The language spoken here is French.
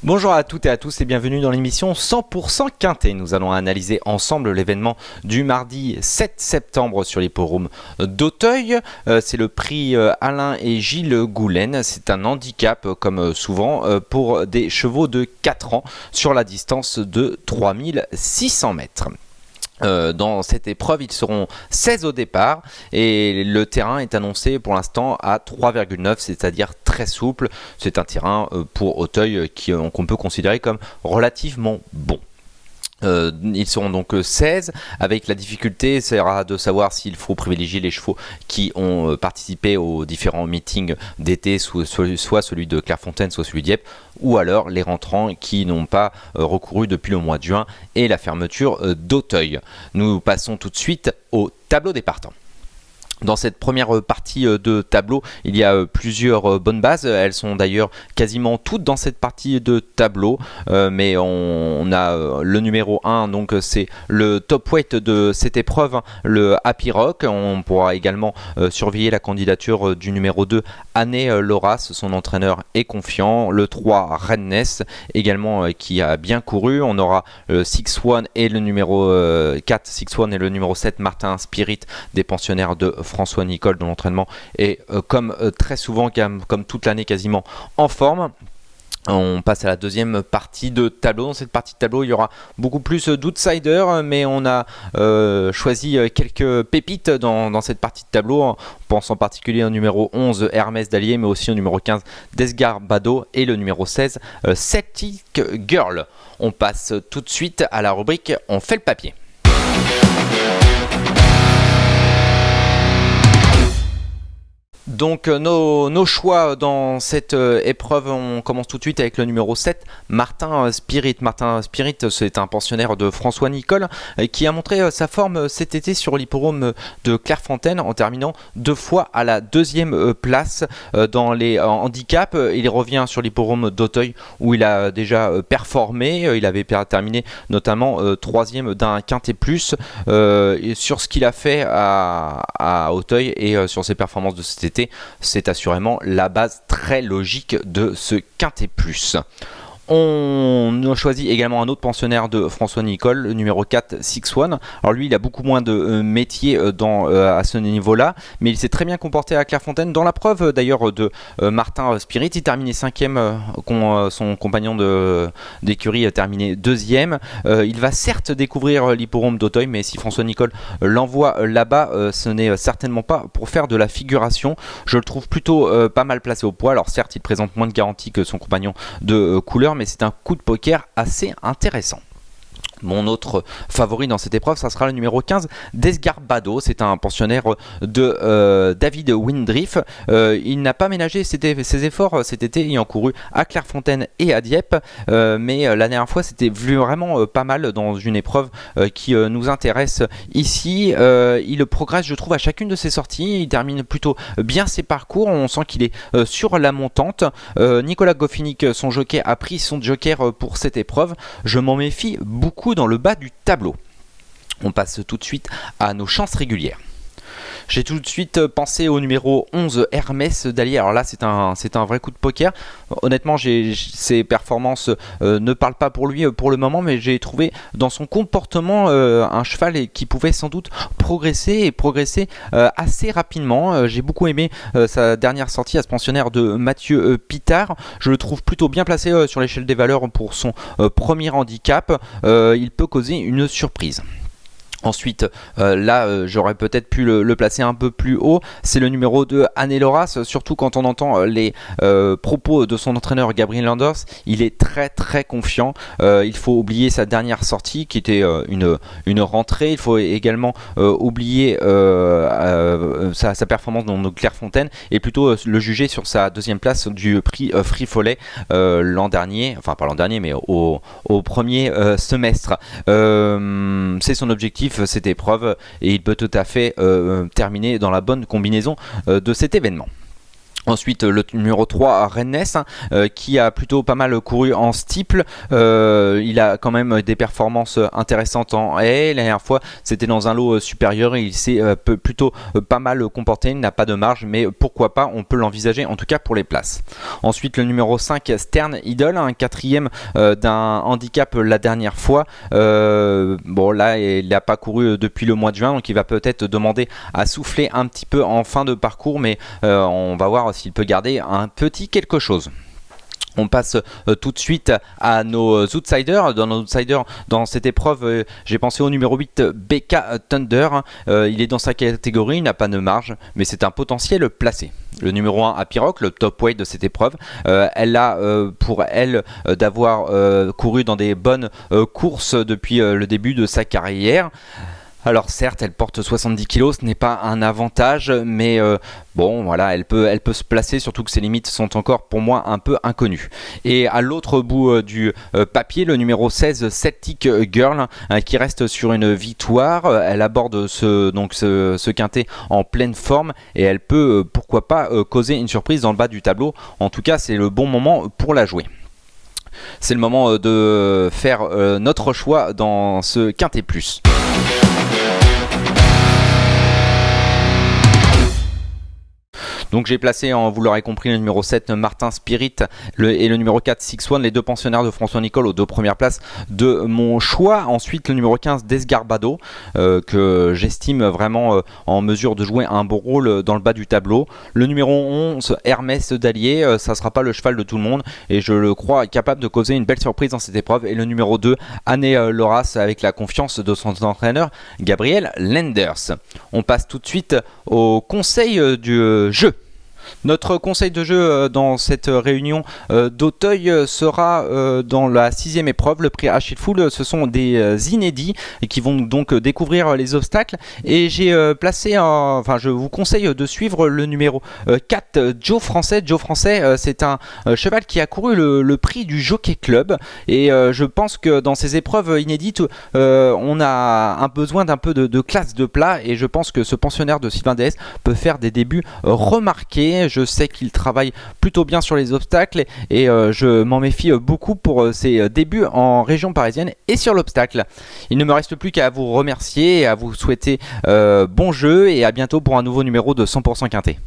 Bonjour à toutes et à tous et bienvenue dans l'émission 100% Quintet. Nous allons analyser ensemble l'événement du mardi 7 septembre sur l'hippodrome d'Auteuil. C'est le prix Alain et Gilles Goulaine. C'est un handicap comme souvent pour des chevaux de 4 ans sur la distance de 3600 mètres. Dans cette épreuve, ils seront 16 au départ et le terrain est annoncé pour l'instant à 3,9, c'est-à-dire très souple. C'est un terrain pour Auteuil qu'on peut considérer comme relativement bon. Ils seront donc 16, avec la difficulté sera de savoir s'il faut privilégier les chevaux qui ont participé aux différents meetings d'été, soit celui de Clairefontaine, soit celui d'Dieppe, ou alors les rentrants qui n'ont pas recouru depuis le mois de juin et la fermeture d'Auteuil. Nous passons tout de suite au tableau des partants. Dans cette première partie de tableau, il y a plusieurs bonnes bases. Elles sont d'ailleurs quasiment toutes dans cette partie de tableau. Mais on a le numéro 1, donc c'est le top weight de cette épreuve, le Happy Rock. On pourra également surveiller la candidature du numéro 2, Anne Loras. Son entraîneur est confiant. Le 3, Redness, également qui a bien couru. On aura le 6-1 et le numéro 4, 6-1 et le numéro 7, Martin Spirit, des pensionnaires de François Nicole, dont l'entraînement est comme très souvent, comme toute l'année quasiment, en forme. On passe à la deuxième partie de tableau. Dans cette partie de tableau, il y aura beaucoup plus d'outsiders, mais on a choisi quelques pépites dans cette partie de tableau. On pense en particulier au numéro 11, Hermès d'Allier, mais aussi au numéro 15, Desgard Bado, et le numéro 16, Celtic Girl. On passe tout de suite à la rubrique « On fait le papier ». Donc nos choix dans cette épreuve, on commence tout de suite avec le numéro 7, Martin Spirit. Martin Spirit, c'est un pensionnaire de François Nicole qui a montré sa forme cet été sur l'hippodrome de Clairefontaine en terminant 2 fois à la 2e place dans les handicaps. Il revient sur l'hippodrome d'Auteuil où il a déjà performé. Il avait terminé notamment 3e d'un quintet plus. Sur ce qu'il a fait à Auteuil et sur ses performances de cet été, c'est assurément la base très logique de ce quintet plus. On a choisi également un autre pensionnaire de François Nicole, le numéro 4, 6-1. Alors lui, il a beaucoup moins de métier à ce niveau-là, mais il s'est très bien comporté à Clairefontaine. Dans la preuve d'ailleurs de Martin Spirit, il terminait 5e, son compagnon d'écurie a terminé 2e. Il va certes découvrir l'hippodrome d'Auteuil, mais si François Nicole l'envoie là-bas, ce n'est certainement pas pour faire de la figuration. Je le trouve plutôt pas mal placé au poids. Alors certes, il présente moins de garanties que son compagnon de couleur, mais c'est un coup de poker assez intéressant. Mon autre favori dans cette épreuve, ça sera le numéro 15, Desgard Bado. C'est un pensionnaire de David Windriff. Il n'a pas ménagé ses efforts cet été, ayant couru à Clairefontaine et à Dieppe. Mais la dernière fois, c'était vraiment pas mal dans une épreuve qui nous intéresse ici. Il progresse, je trouve, à chacune de ses sorties. Il termine plutôt bien ses parcours. On sent qu'il est sur la montante. Nicolas Goffinic, son jockey, a pris son joker pour cette épreuve. Je m'en méfie beaucoup dans le bas du tableau. On passe tout de suite à nos chances régulières. J'ai tout de suite pensé au numéro 11, Hermès d'Allier. Alors là, c'est un vrai coup de poker. Honnêtement, ses performances ne parlent pas pour lui pour le moment, mais j'ai trouvé dans son comportement un cheval qui pouvait sans doute progresser assez rapidement. J'ai beaucoup aimé sa dernière sortie à ce pensionnaire de Mathieu Pitard. Je le trouve plutôt bien placé sur l'échelle des valeurs pour son premier handicap. Il peut causer une surprise. Ensuite, j'aurais peut-être pu le placer un peu plus haut. C'est le numéro 2, Anne Loras. Surtout quand on entend les propos de son entraîneur Gabriel Landers, il est très très confiant. Il faut oublier sa dernière sortie qui était une rentrée. Il faut également oublier sa performance dans Clairefontaine et plutôt le juger sur sa 2e place du prix Free Follet l'an dernier. Enfin, pas l'an dernier, mais au premier semestre. C'est son objectif, cette épreuve, et il peut tout à fait terminer dans la bonne combinaison de cet événement. Ensuite, le numéro 3, Rennes, qui a plutôt pas mal couru en steeple. Il a quand même des performances intéressantes en haie. La dernière fois, c'était dans un lot supérieur. Il s'est plutôt pas mal comporté. Il n'a pas de marge, mais pourquoi pas, on peut l'envisager, en tout cas pour les places. Ensuite, le numéro 5, Stern Idol, un quatrième d'un handicap la dernière fois. Bon, là, il n'a pas couru depuis le mois de juin, donc il va peut-être demander à souffler un petit peu en fin de parcours, mais on va voir s'il peut garder un petit quelque chose. On passe tout de suite à nos outsiders. Dans nos outsiders, dans cette épreuve, j'ai pensé au numéro 8, BK Thunder. Il est dans sa catégorie, il n'a pas de marge, mais c'est un potentiel placé. Le numéro 1, Apiroc, le top weight de cette épreuve. Elle a pour elle d'avoir couru dans des bonnes courses depuis le début de sa carrière. Alors certes, elle porte 70 kg, ce n'est pas un avantage, mais bon, voilà, elle peut se placer, surtout que ses limites sont encore pour moi un peu inconnues. Et à l'autre bout du papier, le numéro 16, Celtic Girl, qui reste sur une victoire. Elle aborde ce quintet en pleine forme et elle peut, pourquoi pas, causer une surprise dans le bas du tableau. En tout cas, c'est le bon moment pour la jouer. C'est le moment de faire notre choix dans ce quintet plus. Donc j'ai placé, vous l'aurez compris, le numéro 7, Martin Spirit, et le numéro 4, Six One, les deux pensionnaires de François Nicole aux deux premières places de mon choix. Ensuite, le numéro 15, Desgarbado, que j'estime vraiment en mesure de jouer un bon rôle dans le bas du tableau. Le numéro 11, Hermès d'Allier, ça ne sera pas le cheval de tout le monde, et je le crois capable de causer une belle surprise dans cette épreuve. Et le numéro 2, Anne Loras, avec la confiance de son entraîneur, Gabriel Lenders. On passe tout de suite au conseil du jeu. Notre conseil de jeu dans cette réunion d'Auteuil sera dans la 6e épreuve, le prix Achille Full. Ce sont des inédits qui vont donc découvrir les obstacles. Et j'ai placé, je vous conseille de suivre le numéro 4, Joe Français. Joe Français, c'est un cheval qui a couru le prix du Jockey Club. Et je pense que dans ces épreuves inédites, on a un besoin d'un peu de classe de plat. Et je pense que ce pensionnaire de Sylvain DS peut faire des débuts remarqués. Je sais qu'il travaille plutôt bien sur les obstacles et je m'en méfie beaucoup pour ses débuts en région parisienne et sur l'obstacle. Il ne me reste plus qu'à vous remercier et à vous souhaiter bon jeu et à bientôt pour un nouveau numéro de 100% Quintet.